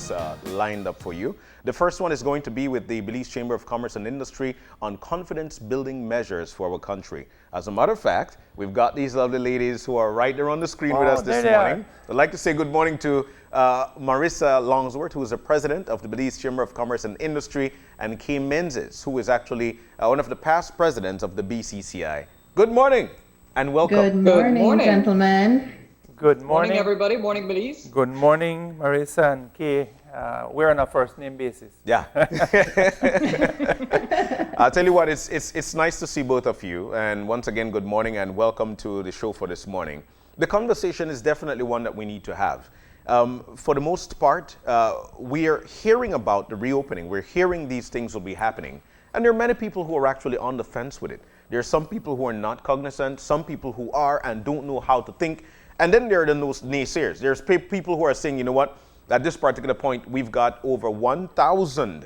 topics lined up for you. The first one is going to be with the Belize Chamber of Commerce and Industry on confidence-building measures for our country. As a matter of fact, we've got these lovely ladies who are right there on the screen with us this morning. I'd like to say good morning to Marissa Longsworth, who is the president of the Belize Chamber of Commerce and Industry, and Kay Menzies, who is actually one of the past presidents of the BCCI. Good morning and welcome. Good morning, gentlemen. Good morning, everybody. Morning, Belize. Good morning, Marissa and Kay. We're on a first name basis. Yeah. I'll tell you what, it's nice to see both of you. And once again, good morning and welcome to the show for this morning. The conversation is definitely one that we need to have. For the most part, we are hearing about the reopening. We're hearing these things will be happening. And there are many people who are actually on the fence with it. There are some people who are not cognizant, some people who are and don't know how to think. And then there are those naysayers. There's people who are saying, you know what, at this particular point, we've got over 1,000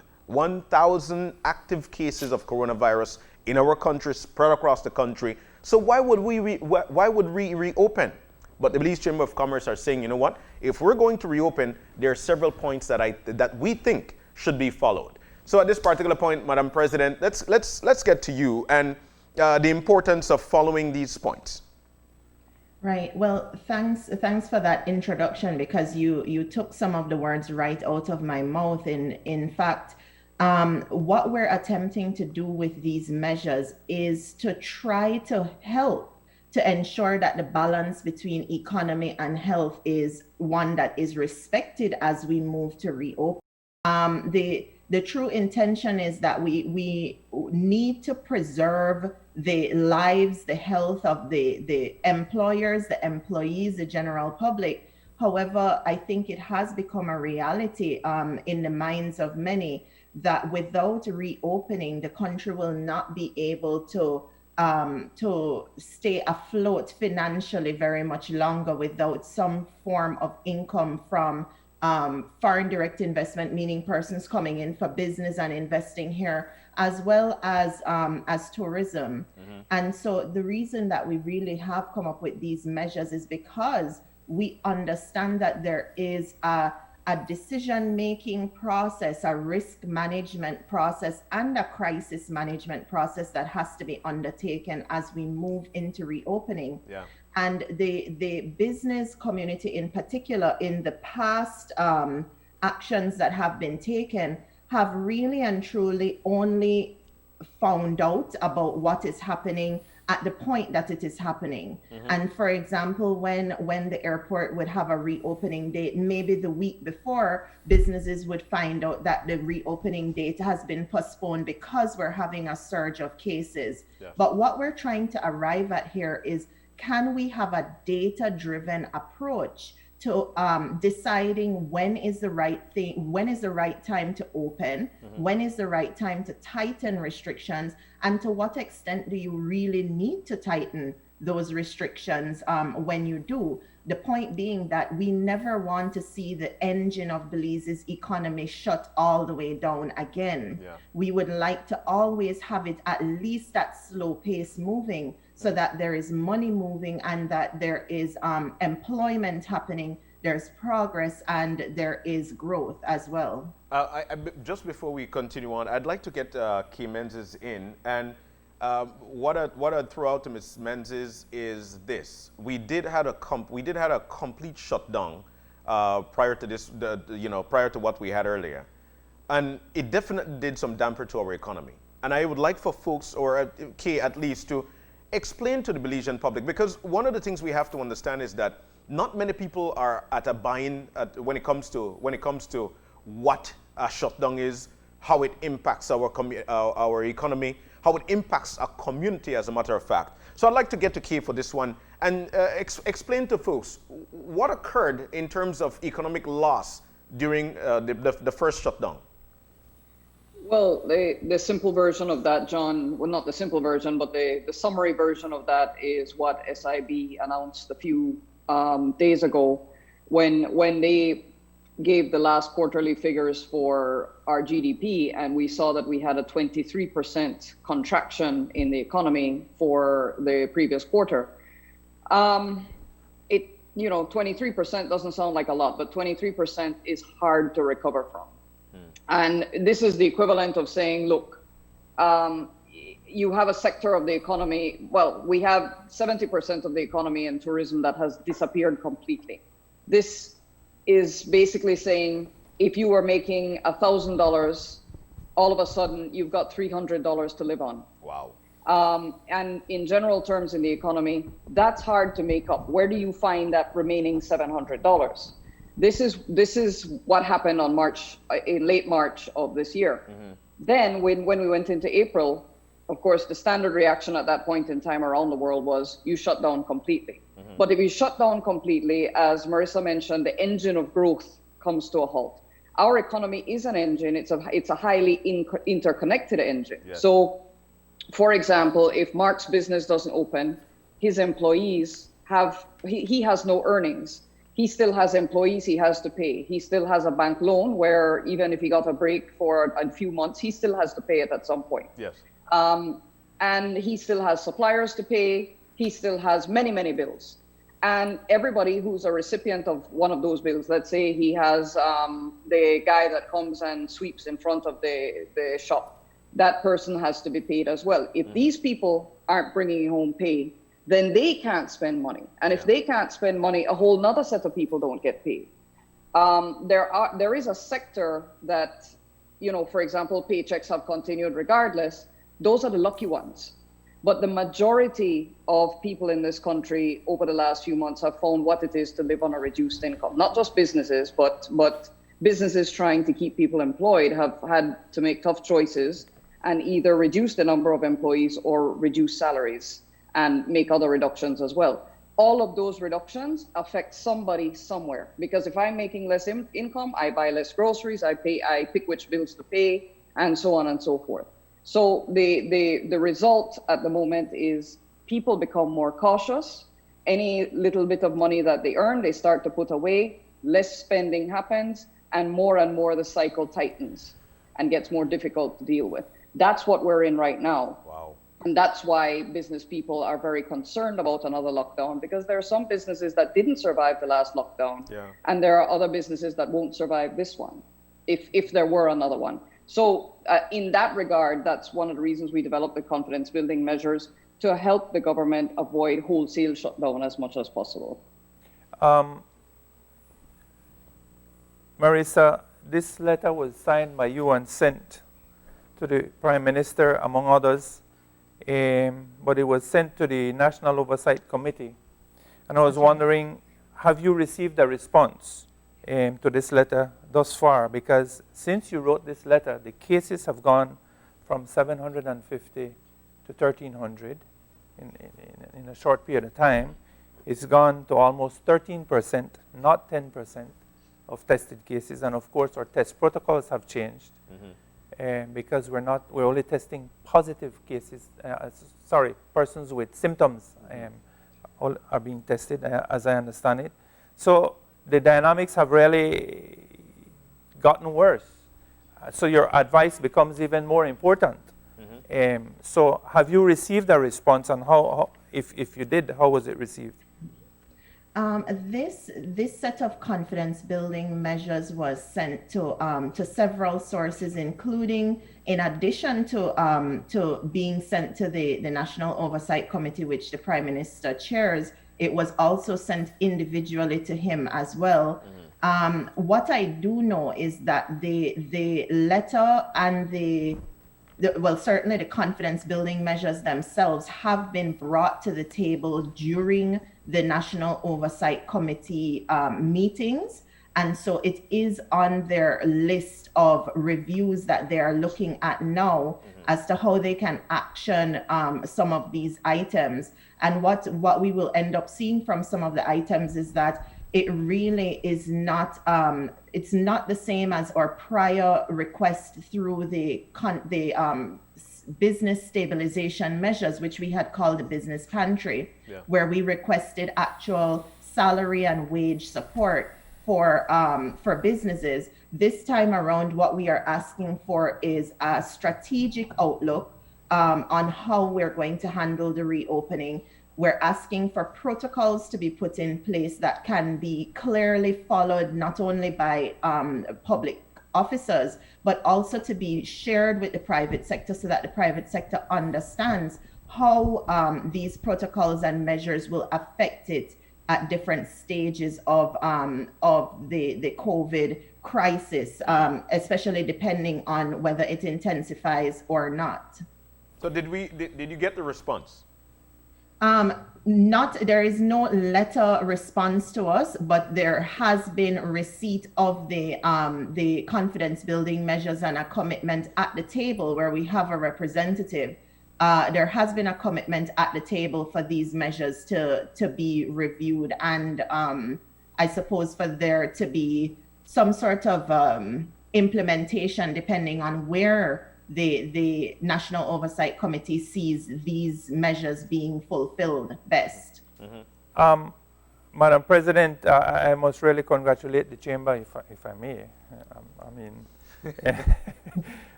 active cases of coronavirus in our country, spread across the country. So why would we reopen? But the Belize Chamber of Commerce are saying, you know what, if we're going to reopen, there are several points that we think should be followed. So at this particular point, Madam President, let's get to you and the importance of following these points. Right. Well, thanks for that introduction, because you took some of the words right out of my mouth. In fact, what we're attempting to do with these measures is to try to help to ensure that the balance between economy and health is one that is respected as we move to reopen. The true intention is that we need to preserve the lives, the health of the employers, the employees, the general public. However, I think it has become a reality in the minds of many that without reopening, the country will not be able to stay afloat financially very much longer without some form of income from foreign direct investment, meaning persons coming in for business and investing here, as well as tourism. Mm-hmm. And so the reason that we really have come up with these measures is because we understand that there is a decision-making process, a risk management process, and a crisis management process that has to be undertaken as we move into reopening. Yeah. And the business community in particular, in the past actions that have been taken, have really and truly only found out about what is happening at the point that it is happening. Mm-hmm. And for example, when the airport would have a reopening date, maybe the week before, businesses would find out that the reopening date has been postponed because we're having a surge of cases. Yeah. But what we're trying to arrive at here is, can we have a data-driven approach to deciding when is the right time to open, mm-hmm. when is the right time to tighten restrictions, and to what extent do you really need to tighten those restrictions when you do? The point being that we never want to see the engine of Belize's economy shut all the way down again. Yeah. We would like to always have it at least at slow pace moving, so that there is money moving and that there is employment happening, there's progress, and there is growth as well. Just before we continue on, I'd like to get Kay Menzies in. And what I'd throw out to Ms. Menzies is this. We did have a complete shutdown prior to this, prior to what we had earlier. And it definitely did some damper to our economy. And I would like for folks, or Kay at least, to explain to the Belizean public, because one of the things we have to understand is that not many people are at a buy-in when it comes to what a shutdown is, how it impacts our economy, how it impacts our community, as a matter of fact. So I'd like to get to Kay for this one and explain to folks what occurred in terms of economic loss during the first shutdown. Well, the simple version of that, John, well, not the simple version, but the summary version of that is what SIB announced a few days ago when they gave the last quarterly figures for our GDP, and we saw that we had a 23% contraction in the economy for the previous quarter. 23% doesn't sound like a lot, but 23% is hard to recover from. And this is the equivalent of saying, look, you have a sector of the economy. Well, we have 70% of the economy in tourism that has disappeared completely. This is basically saying if you were making $1,000, all of a sudden you've got $300 to live on. Wow. And in general terms in the economy, that's hard to make up. Where do you find that remaining $700? This is what happened in late March of this year. Then when we went into April, of course, the standard reaction at that point in time around the world was you shut down completely. But if you shut down completely, as Marissa mentioned, the engine of growth comes to a halt. Our economy is an engine. It's a highly interconnected engine. Yes. So, for example, if Mark's business doesn't open, his employees he has no earnings. He still has employees he has to pay. He still has a bank loan where even if he got a break for a few months, he still has to pay it at some point. Yes. And he still has suppliers to pay. He still has many, many bills. And everybody who's a recipient of one of those bills, let's say he has the guy that comes and sweeps in front of the shop, that person has to be paid as well. If these people aren't bringing home pay, then they can't spend money. And if they can't spend money, a whole nother set of people don't get paid. There is a sector that, for example, paychecks have continued regardless. Those are the lucky ones. But the majority of people in this country over the last few months have found what it is to live on a reduced income. Not just businesses, but businesses trying to keep people employed have had to make tough choices and either reduce the number of employees or reduce salaries and make other reductions as well. All of those reductions affect somebody somewhere, because if I'm making less income, I buy less groceries, I pick which bills to pay, and so on and so forth. So the result at the moment is people become more cautious. Any little bit of money that they earn, they start to put away, less spending happens, and more the cycle tightens and gets more difficult to deal with. That's what we're in right now. Wow. And that's why business people are very concerned about another lockdown, because there are some businesses that didn't survive the last lockdown. Yeah. And there are other businesses that won't survive this one, if there were another one. So in that regard, that's one of the reasons we developed the confidence building measures to help the government avoid wholesale shutdown as much as possible. Marissa, this letter was signed by you and sent to the Prime Minister, among others, but it was sent to the National Oversight Committee. And I was wondering, have you received a response to this letter thus far? Because since you wrote this letter, the cases have gone from 750 to 1,300 in a short period of time. It's gone to almost 13%, not 10% of tested cases. And of course, our test protocols have changed because we're only testing positive cases. Persons with symptoms are being tested, as I understand it. So the dynamics have really gotten worse. So your advice becomes even more important. So have you received a response, and how if you did, how was it received? This set of confidence building measures was sent to several sources, including, in addition to being sent to the National Oversight Committee, which the Prime Minister chairs. It was also sent individually to him as well. What I do know is that the letter and certainly the confidence building measures themselves have been brought to the table during the National Oversight Committee meetings. And so it is on their list of reviews that they are looking at now as to how they can action some of these items. And what we will end up seeing from some of the items is that it really is not, it's not the same as our prior request through the business stabilization measures, which we had called the business pantry, where we requested actual salary and wage support for businesses. This time around, what we are asking for is a strategic outlook on how we're going to handle the reopening. We're asking for protocols to be put in place that can be clearly followed not only by public officers, but also to be shared with the private sector so that the private sector understands how these protocols and measures will affect it at different stages of the COVID crisis, especially depending on whether it intensifies or not. So did you get the response? There is no letter response to us, but there has been receipt of the confidence building measures and a commitment at the table where we have a representative. There has been a commitment at the table for these measures to be reviewed, and I suppose for there to be some sort of implementation depending on where the National Oversight Committee sees these measures being fulfilled best. Madam President, I must really congratulate the Chamber, if I may. I mean,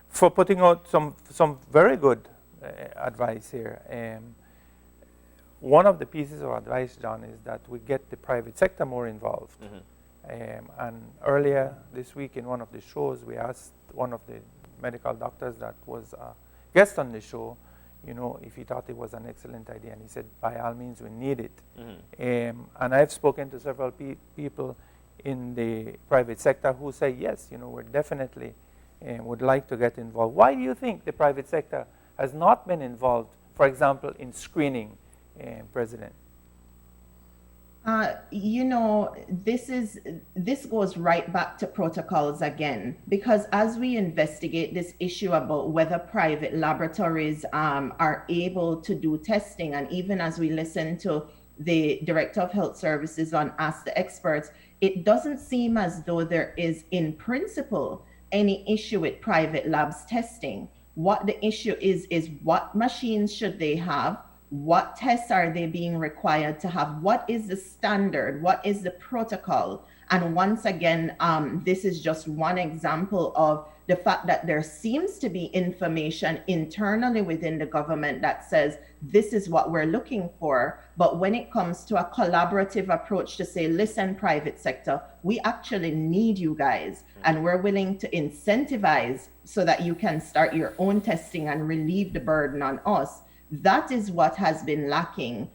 for putting out some very good advice here. One of the pieces of advice, John, is that we get the private sector more involved. And earlier this week in one of the shows, we asked one of the medical doctors that was a guest on the show, if he thought it was an excellent idea, and he said, by all means, we need it. And I've spoken to several people in the private sector who say, yes, we're definitely would like to get involved. Why do you think the private sector has not been involved, for example, in screening, President? This goes right back to protocols again, because as we investigate this issue about whether private laboratories are able to do testing, and even as we listen to the Director of Health Services on Ask the Experts, it doesn't seem as though there is, in principle, any issue with private labs testing. What the issue is what machines should they have? What tests are they being required to have? What is the standard? What is the protocol? And once again, this is just one example of the fact that there seems to be information internally within the government that says this is what we're looking for. But when it comes to a collaborative approach to say, listen, private sector, we actually need you guys, and we're willing to incentivize so that you can start your own testing and relieve the burden on us. That is what has been lacking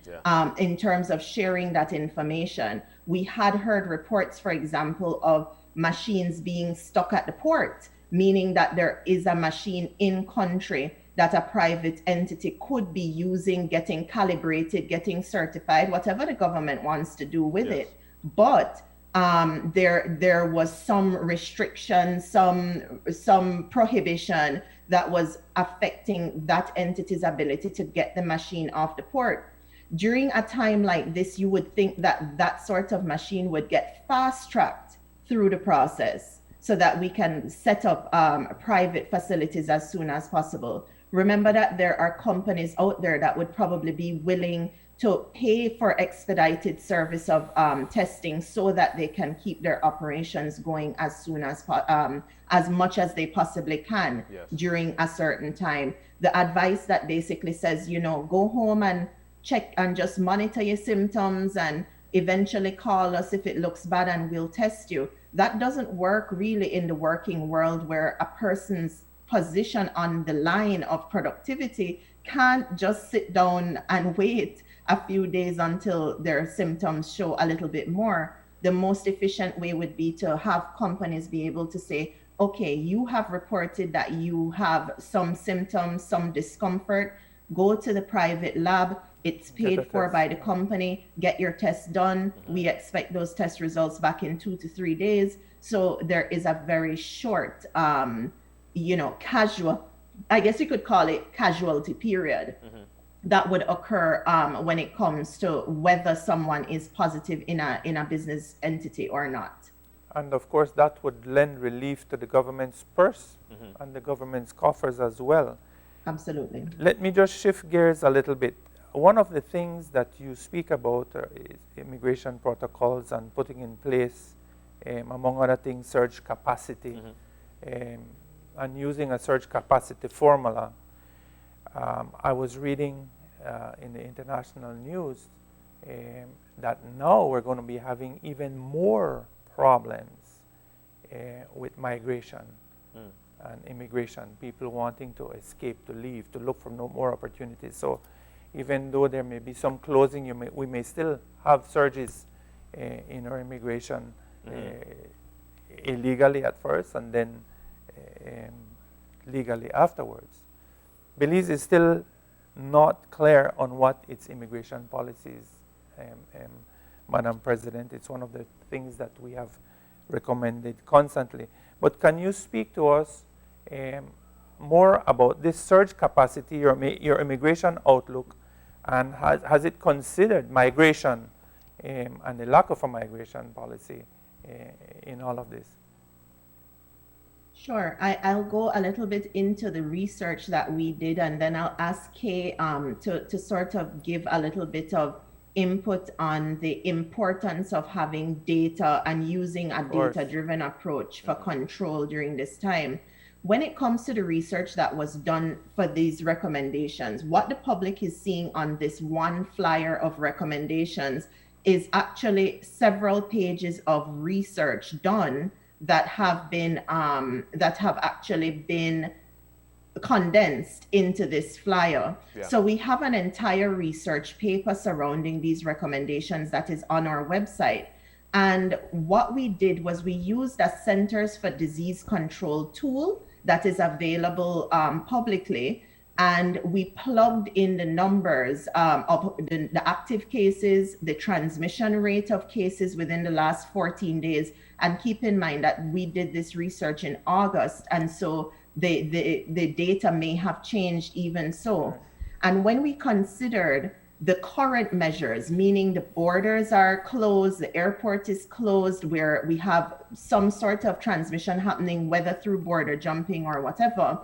in terms of sharing that information. We had heard reports, for example, of machines being stuck at the port, meaning that there is a machine in country that a private entity could be using, getting calibrated, getting certified, whatever the government wants to do with it. But there was some restriction, some prohibition that was affecting that entity's ability to get the machine off the port. During a time like this, you would think that that sort of machine would get fast-tracked through the process so that we can set up private facilities as soon as possible. Remember that there are companies out there that would probably be willing to pay for expedited service of testing so that they can keep their operations going as much as they possibly can during a certain time. The advice that basically says, go home and check and just monitor your symptoms and eventually call us if it looks bad and we'll test you. That doesn't work really in the working world, where a person's position on the line of productivity can't just sit down and wait a few days until their symptoms show a little bit more. The most efficient way would be to have companies be able to say, okay, you have reported that you have some symptoms, some discomfort, go to the private lab, it's paid for by the company, get your test done. We expect those test results back in 2 to 3 days. So there is a very short, casual, I guess you could call it casualty period that would occur when it comes to whether someone is positive in a business entity or not. And of course, that would lend relief to the government's purse and the government's coffers as well. Absolutely. Let me just shift gears a little bit. One of the things that you speak about is immigration protocols and putting in place, among other things, surge capacity, and using a surge capacity formula. I was reading in the international news that now we're going to be having even more problems with migration and immigration, people wanting to escape, to leave, to look for more opportunities. So even though there may be some closing, we may still have surges in our immigration illegally at first and then legally afterwards. Belize is still not clear on what its immigration policies, Madam President. It's one of the things that we have recommended constantly. But can you speak to us more about this surge capacity, your immigration outlook, and has it considered migration and the lack of a migration policy in all of this? Sure. I'll go a little bit into the research that we did, and then I'll ask Kay to sort of give a little bit of input on the importance of having data and using a data-driven approach for control during this time. When it comes to the research that was done for these recommendations, what the public is seeing on this one flyer of recommendations is actually several pages of research done that have actually been condensed into this flyer. Yeah. So we have an entire research paper surrounding these recommendations that is on our website. And what we did was we used a Centers for Disease Control tool that is available publicly, and we plugged in the numbers of the active cases, the transmission rate of cases within the last 14 days. And keep in mind that we did this research in August, and so the data may have changed even so. And when we considered the current measures, meaning the borders are closed, the airport is closed, where we have some sort of transmission happening, whether through border jumping or whatever,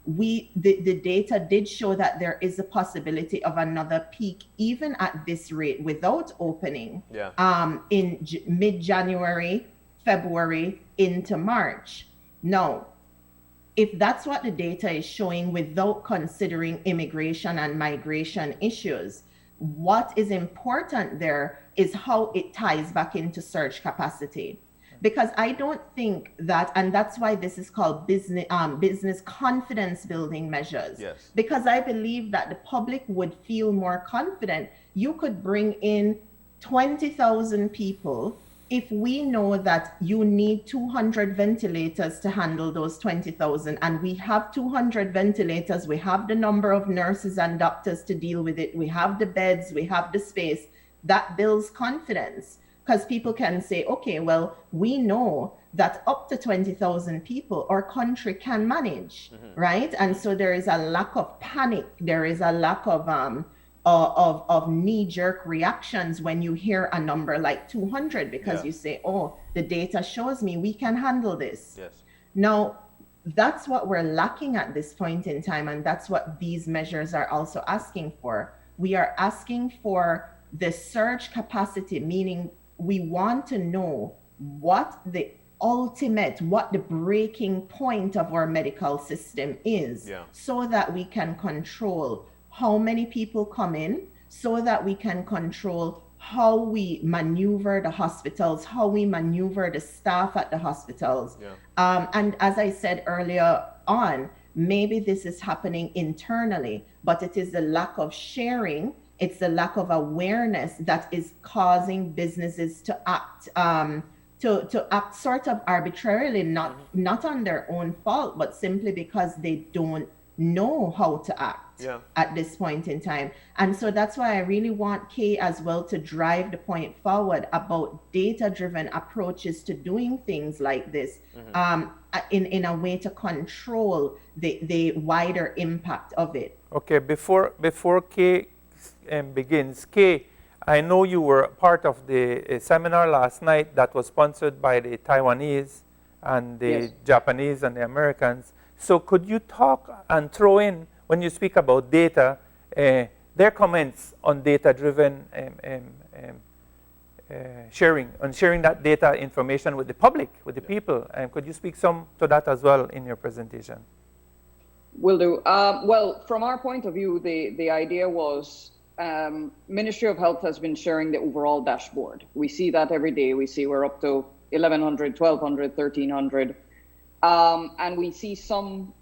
the data did show that there is a possibility of another peak, even at this rate, without opening, in mid-January, February, into March. Now, if that's what the data is showing without considering immigration and migration issues, what is important there is how it ties back into surge capacity. Because I don't think that, and that's why this is called business confidence building measures. Yes. Because I believe that the public would feel more confident. You could bring in 20,000 people if we know that you need 200 ventilators to handle those 20,000, and we have 200 ventilators, we have the number of nurses and doctors to deal with it, we have the beds, we have the space, that builds confidence. Because people can say, okay, well, we know that up to 20,000 people our country can manage, right? And so there is a lack of panic, there is a lack of knee-jerk reactions when you hear a number like 200, because you say, oh, the data shows me we can handle this. Yes. Now, that's what we're lacking at this point in time, and that's what these measures are also asking for. We are asking for the surge capacity, meaning we want to know what the breaking point of our medical system is, so that we can control how many people come in, so that we can control how we maneuver the hospitals, how we maneuver the staff at the hospitals. And as I said earlier on, maybe this is happening internally, but it is the lack of sharing, it's the lack of awareness that is causing businesses to act to act sort of arbitrarily, not on their own fault, but simply because they don't know how to act at this point in time. And so that's why I really want Kay as well to drive the point forward about data-driven approaches to doing things like this, in a way to control the wider impact of it. Okay, before Kay begins, Kay, I know you were part of the seminar last night that was sponsored by the Taiwanese and the Japanese and the Americans. So could you talk and throw in, when you speak about data, their comments on data-driven sharing that data information with the public, with the people? And could you speak some to that as well in your presentation? Will do. Well, from our point of view, the idea was Ministry of Health has been sharing the overall dashboard. We see that every day. We see we're up to 1,100, 1,200, 1,300. And we see some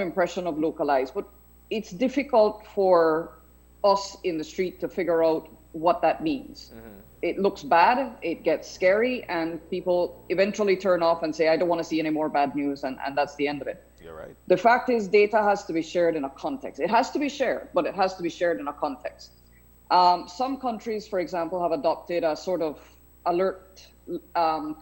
impression of localized, but it's difficult for us in the street to figure out what that means. Mm-hmm. It looks bad, it gets scary, and people eventually turn off and say, I don't want to see any more bad news, and that's the end of it. You're right. The fact is, data has to be shared in a context. It has to be shared, but it has to be shared in a context. Some countries, for example, have adopted a sort of alert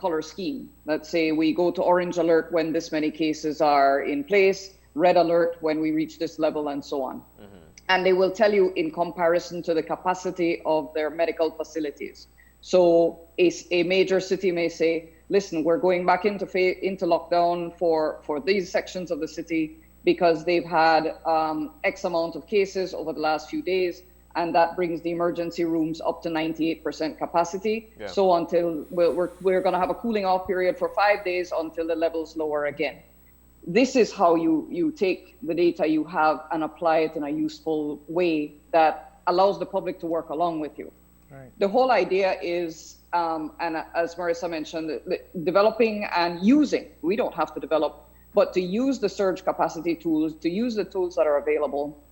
color scheme. Let's say we go to orange alert when this many cases are in place, red alert when we reach this level, and so on. Mm-hmm. And they will tell you in comparison to the capacity of their medical facilities. So a major city may say, listen, we're going back into lockdown for these sections of the city because they've had X amount of cases over the last few days, and that brings the emergency rooms up to 98% capacity. Yeah. So until we're going to have a cooling off period for 5 days until the levels lower again. This is how you take the data you have and apply it in a useful way that allows the public to work along with you. Right. The whole idea is, and as Marissa mentioned, developing and using, we don't have to develop, but to use the surge capacity tools, to use the tools that are available,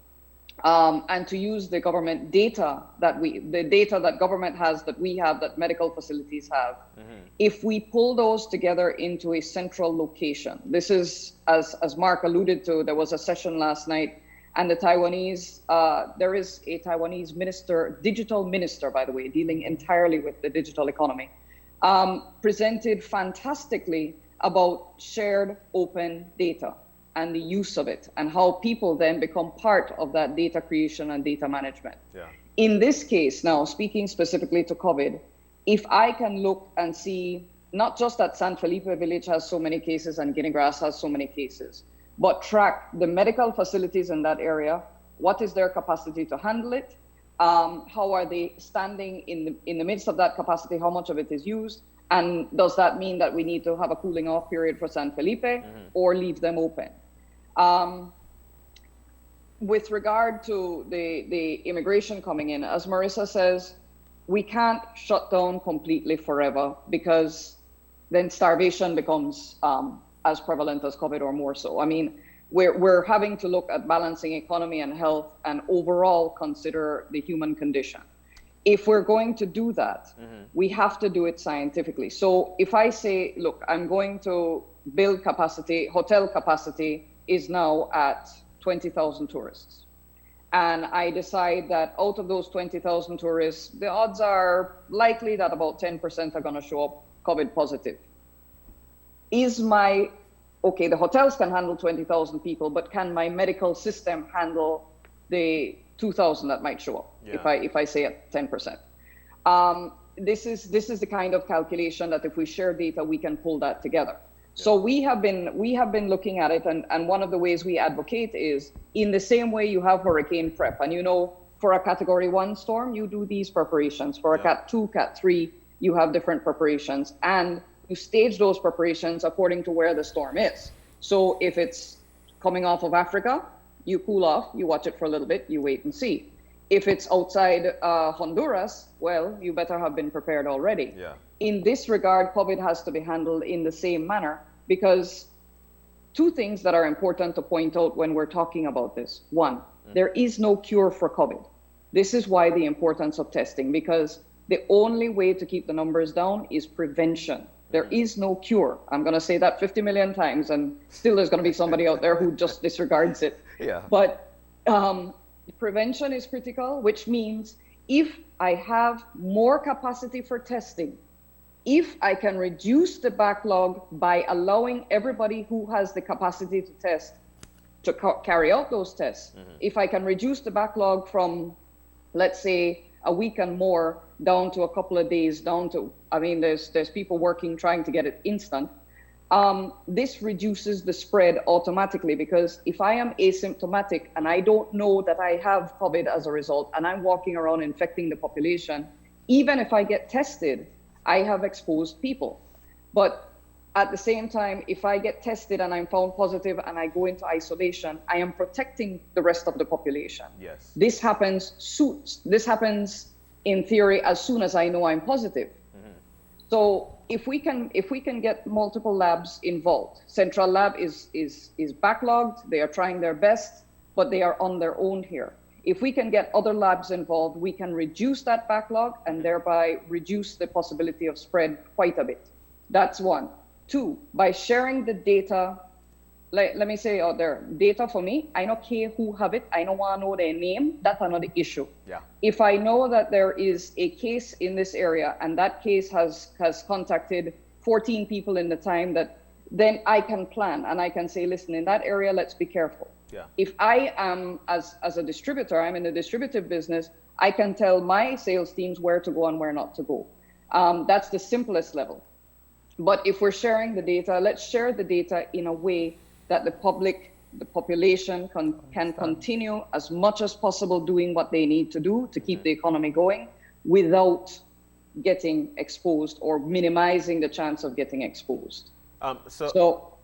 and to use the government data the data that government has, that we have, that medical facilities have. Mm-hmm. If we pull those together into a central location, this is, as Mark alluded to, there was a session last night, and the Taiwanese, there is a Taiwanese minister, digital minister, by the way, dealing entirely with the digital economy, presented fantastically about shared open data and the use of it, and how people then become part of that data creation and data management. Yeah. In this case now, speaking specifically to COVID, if I can look and see not just that San Felipe village has so many cases and Guinea Grass has so many cases, but track the medical facilities in that area, what is their capacity to handle it, how are they standing in the midst of that capacity, how much of it is used, and does that mean that we need to have a cooling off period for San Felipe, mm-hmm. or leave them open? With regard to the immigration coming in, as Marissa says, we can't shut down completely forever, because then starvation becomes as prevalent as COVID or more so. I mean, we're having to look at balancing economy and health and overall consider the human condition. If we're going to do that, mm-hmm. we have to do it scientifically. So if I say, look, I'm going to build capacity, hotel capacity is now at 20,000 tourists. And I decide that out of those 20,000 tourists, the odds are likely that about 10% are going to show up COVID positive. Okay, the hotels can handle 20,000 people, but can my medical system handle the 2,000 that might show up? Yeah. If I say at 10%. This is the kind of calculation that if we share data, we can pull that together. So we have been looking at it, and one of the ways we advocate is in the same way you have hurricane prep, and for a Category 1 storm, you do these preparations. For a Cat 2, Cat 3, you have different preparations, and you stage those preparations according to where the storm is. So if it's coming off of Africa, you cool off, you watch it for a little bit, you wait and see. If it's outside Honduras, well, you better have been prepared already. Yeah. In this regard, COVID has to be handled in the same manner, because two things that are important to point out when we're talking about this. One, there is no cure for COVID. This is why the importance of testing, because the only way to keep the numbers down is prevention. There is no cure. I'm going to say that 50 million times, and still there's going to be somebody out there who just disregards it. Yeah. But prevention is critical, which means if I have more capacity for testing, if I can reduce the backlog by allowing everybody who has the capacity to test to carry out those tests, mm-hmm. if I can reduce the backlog from, let's say, a week and more down to a couple of days, there's people working trying to get it instant. This reduces the spread automatically, because if I am asymptomatic and I don't know that I have COVID as a result, and I'm walking around infecting the population, even if I get tested, I have exposed people. But at the same time, if I get tested and I'm found positive and I go into isolation, I am protecting the rest of the population. Yes. This happens in theory as soon as I know I'm positive. So if we can get multiple labs involved, Central Lab is backlogged. They are trying their best, but they are on their own here. If we can get other labs involved, we can reduce that backlog and thereby reduce the possibility of spread quite a bit. That's one. Two, by sharing the data, let me say out there, data for me, I don't care who have it. I don't want to know their name. That's another issue. Yeah. If I know that there is a case in this area and that case has contacted 14 people in the time, that then I can plan and I can say, listen, in that area, let's be careful. Yeah. If I am, as a distributor, I'm in the distributive business, I can tell my sales teams where to go and where not to go. That's the simplest level. But if we're sharing the data, let's share the data in a way that the public, the population can continue as much as possible doing what they need to do to keep the economy going without getting exposed or minimizing the chance of getting exposed. So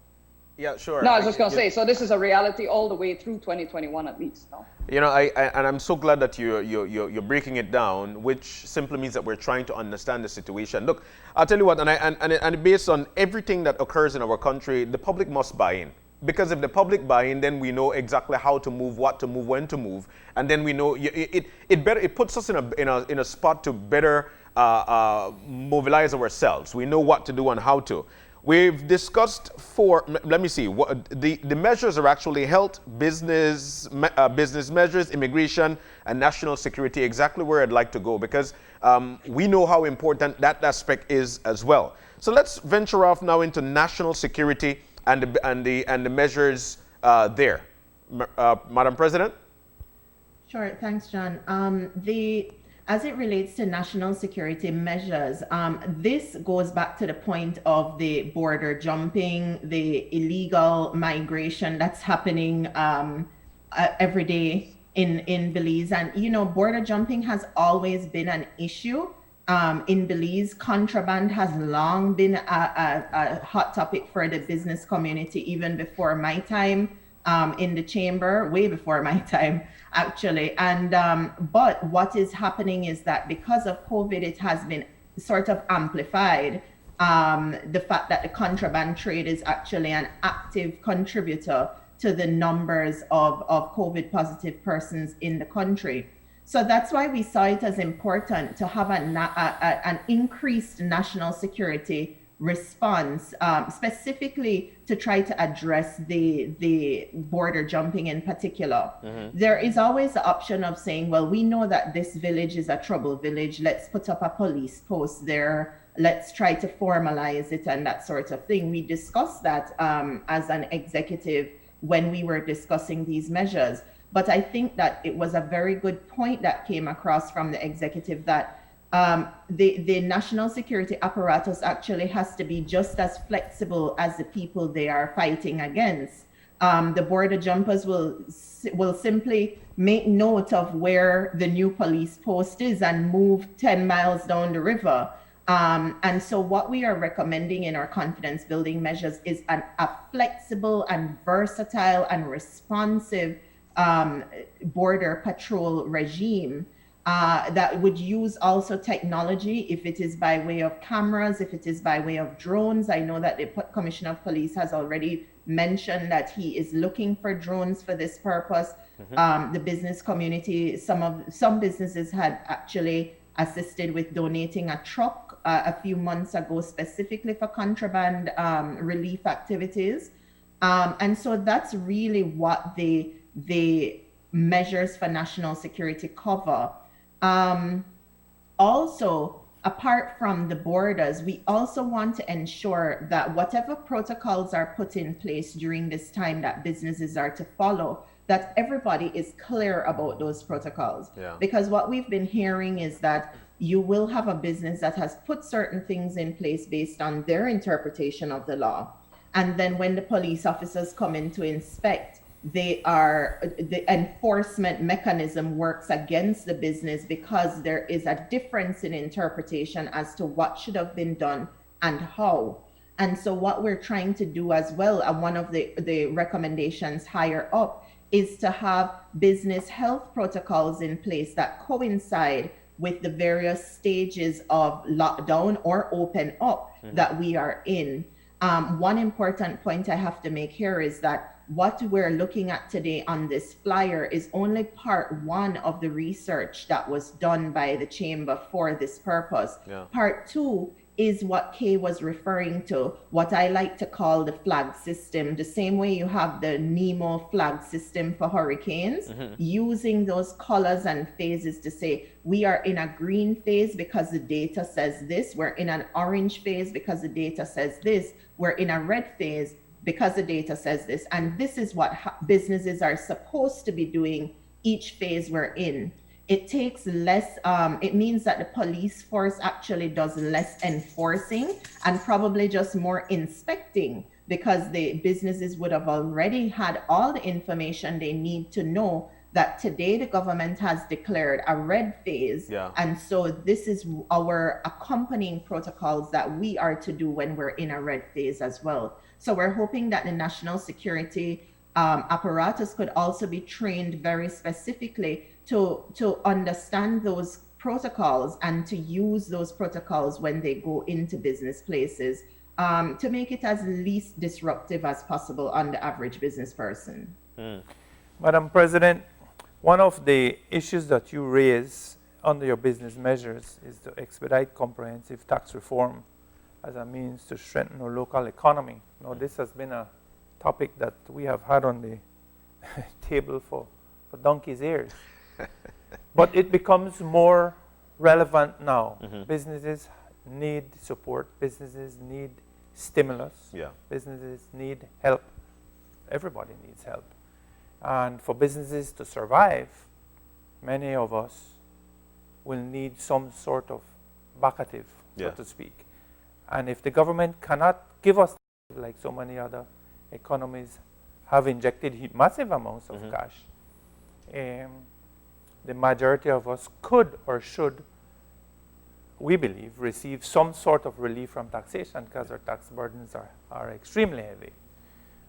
yeah, sure. No, I was just going to say, so this is a reality all the way through 2021 at least. No? You know, and I'm so glad that you're breaking it down, which simply means that we're trying to understand the situation. Look, I'll tell you what, and based on everything that occurs in our country, the public must buy in. Because if the public buy in, then we know exactly how to move, what to move, when to move, and then we know it puts us in a spot to better mobilize ourselves. We know what to do and how to. We've discussed let me see, the measures are actually health, business measures, immigration, and national security, exactly where I'd like to go, because we know how important that aspect is as well. So let's venture off now into national security and the measures there. Madam President? Sure, thanks, John. As it relates to national security measures, this goes back to the point of the border jumping, the illegal migration that's happening every day in Belize. And, you know, border jumping has always been an issue. In Belize, contraband has long been a hot topic for the business community, even before my time in the chamber, way before my time, actually. And but what is happening is that because of COVID, it has been sort of amplified. The fact that the contraband trade is actually an active contributor to the numbers of COVID positive persons in the country. So that's why we saw it as important to have an increased national security response, specifically to try to address the border jumping in particular. Mm-hmm. There is always the option of saying, well, we know that this village is a trouble village. Let's put up a police post there. Let's try to formalize it and that sort of thing. We discussed that as an executive when we were discussing these measures. But I think that it was a very good point that came across from the executive that the national security apparatus actually has to be just as flexible as the people they are fighting against. The border jumpers will simply make note of where the new police post is and move 10 miles down the river. And so what we are recommending in our confidence building measures is a flexible and versatile and responsive border patrol regime that would use also technology, if it is by way of cameras, if it is by way of drones. I know that the Commissioner of Police has already mentioned that he is looking for drones for this purpose. Mm-hmm. The business community, some businesses had actually assisted with donating a truck a few months ago specifically for contraband relief activities. And so that's really what the measures for national security cover. Also, apart from the borders, we also want to ensure that whatever protocols are put in place during this time that businesses are to follow, that everybody is clear about those protocols. Yeah. Because what we've been hearing is that you will have a business that has put certain things in place based on their interpretation of the law. And then when the police officers come in to inspect, the enforcement mechanism works against the business because there is a difference in interpretation as to what should have been done and how. And so what we're trying to do as well, and one of the recommendations higher up, is to have business health protocols in place that coincide with the various stages of lockdown or open up that we are in. One important point I have to make here is that what we're looking at today on this flyer is only part one of the research that was done by the Chamber for this purpose. Yeah. Part two is what Kay was referring to, what I like to call the flag system. The same way you have the NEMO flag system for hurricanes, using those colors and phases to say, we are in a green phase because the data says this, we're in an orange phase because the data says this, we're in a red phase because the data says this. And this is what businesses are supposed to be doing each phase we're in. It takes less, it means that the police force actually does less enforcing and probably just more inspecting, because the businesses would have already had all the information they need to know that today the government has declared a red phase. Yeah. And so this is our accompanying protocols that we are to do when we're in a red phase as well. So we're hoping that the national security apparatus could also be trained very specifically to understand those protocols and to use those protocols when they go into business places, to make it as least disruptive as possible on the average business person. Madam President, one of the issues that you raise under your business measures is to expedite comprehensive tax reform as a means to strengthen our local economy. Now, this has been a topic that we have had on the table for donkey's ears. But it becomes more relevant now. Businesses need support. Businesses need stimulus. Yeah. Businesses need help. Everybody needs help. And for businesses to survive, many of us will need some sort of backative, so to speak. And if the government cannot give us, like so many other economies have injected massive amounts of cash, the majority of us could or should, we believe, receive some sort of relief from taxation, because our tax burdens are extremely heavy.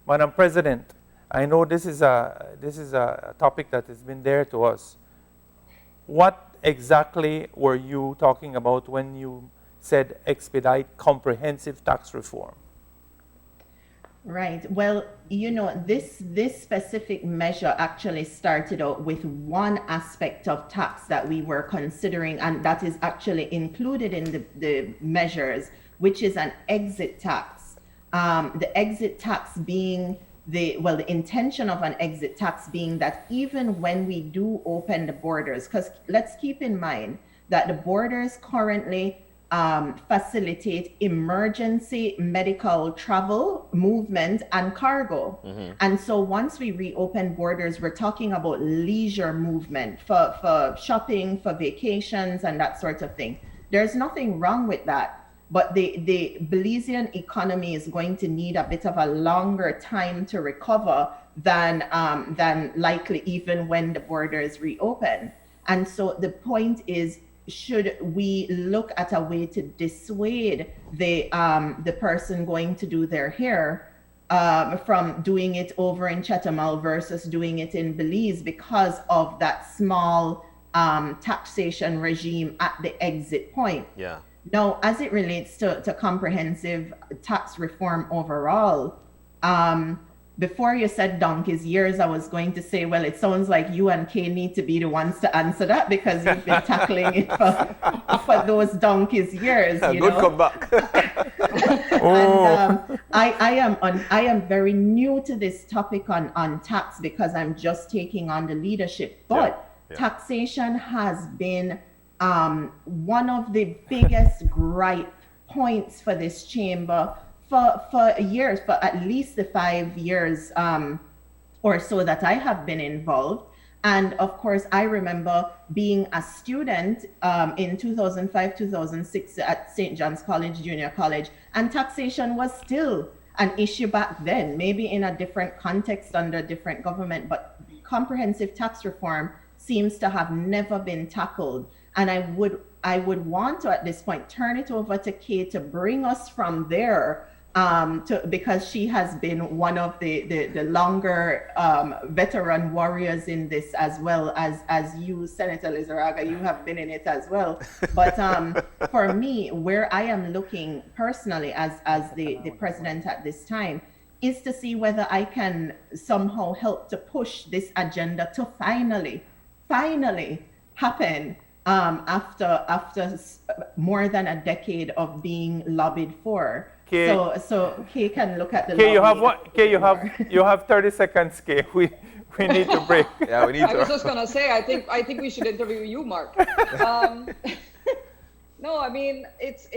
Madam President, I know this is a topic that has been dear to us. What exactly were you talking about when you said expedite comprehensive tax reform? Right. Well, you know, this specific measure actually started out with one aspect of tax that we were considering, and that is actually included in the measures, which is an exit tax. The exit tax being the intention of an exit tax being that even when we do open the borders, because let's keep in mind that the borders currently facilitate emergency medical travel, movement, and cargo. And so once we reopen borders, we're talking about leisure movement for shopping, for vacations, and that sort of thing. There's nothing wrong with that. But the Belizean economy is going to need a bit of a longer time to recover than likely even when the borders reopen. And so the point is, should we look at a way to dissuade the person going to do their hair from doing it over in Chetumal versus doing it in Belize because of that small taxation regime at the exit point? Yeah. Now, as it relates to comprehensive tax reform overall, before you said donkey's years, I was going to say, well, it sounds like you and Kay need to be the ones to answer that, because you've been tackling it for those donkey's years. You Good know? comeback. And I am very new to this topic on tax, because I'm just taking on the leadership. But taxation has been one of the biggest gripe points for this chamber for years, for at least the 5 years or so that I have been involved. And of course, I remember being a student in 2005, 2006 at St. John's College, Junior College, and taxation was still an issue back then, maybe in a different context under different government, but comprehensive tax reform seems to have never been tackled. And I would want to, at this point, turn it over to Kay to bring us from there because she has been one of the longer veteran warriors in this, as well as you, Senator Lizarraga, you have been in it as well. But for me, where I am looking personally as the president at this time is to see whether I can somehow help to push this agenda to finally happen after more than a decade of being lobbied for. Kay, So Kay can look at the. Kay, you have lobbying what? Kay, you have 30 seconds, Kay. We need to break. Yeah, we need I was to. just gonna say, I think we should interview you, Mark. No, I mean, it's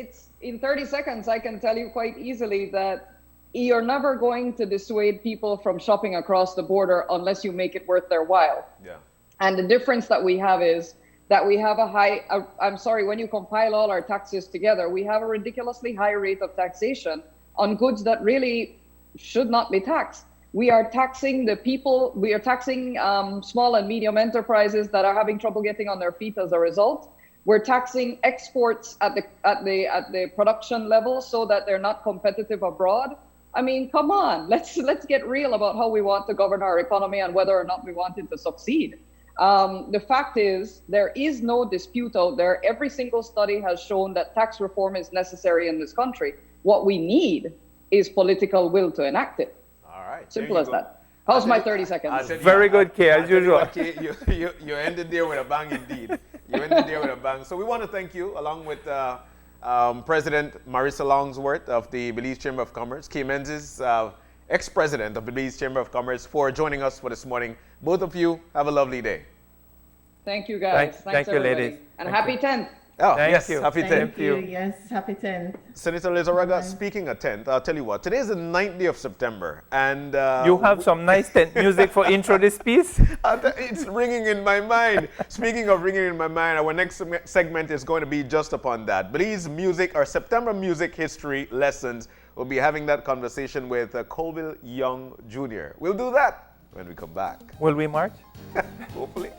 in 30 seconds, I can tell you quite easily that you're never going to dissuade people from shopping across the border unless you make it worth their while. Yeah. And the difference that we have is that we have when you compile all our taxes together, we have a ridiculously high rate of taxation on goods that really should not be taxed. We are taxing the people, we are taxing small and medium enterprises that are having trouble getting on their feet as a result. We're taxing exports at the production level so that they're not competitive abroad. I mean, come on, let's get real about how we want to govern our economy and whether or not we want it to succeed. The fact is, there is no dispute out there. Every single study has shown that tax reform is necessary in this country. What we need is political will to enact it. All right. Simple as that. How's my 30 seconds? Very good, Kay, as usual. You ended there with a bang indeed. You ended there with a bang. So we want to thank you, along with President Marissa Longsworth of the Belize Chamber of Commerce, Kay Menzies, ex-president of the Belize Chamber of Commerce, for joining us for this morning. Both of you, have a lovely day. Thank you, guys. Thank you, everybody. ladies. And Thank happy you. 10th. Oh, Thank yes, you. happy 10th. Thank you. Yes, happy 10th. Senator Lizarraga, speaking of 10th, I'll tell you what, today is the 9th day of September, and You have some nice tent music for intro this piece? it's ringing in my mind. Speaking of ringing in my mind, our next segment is going to be just upon that. Belize music, our September music history lessons. We'll be having that conversation with Colville Young Jr. We'll do that when we come back. Will we march? Hopefully.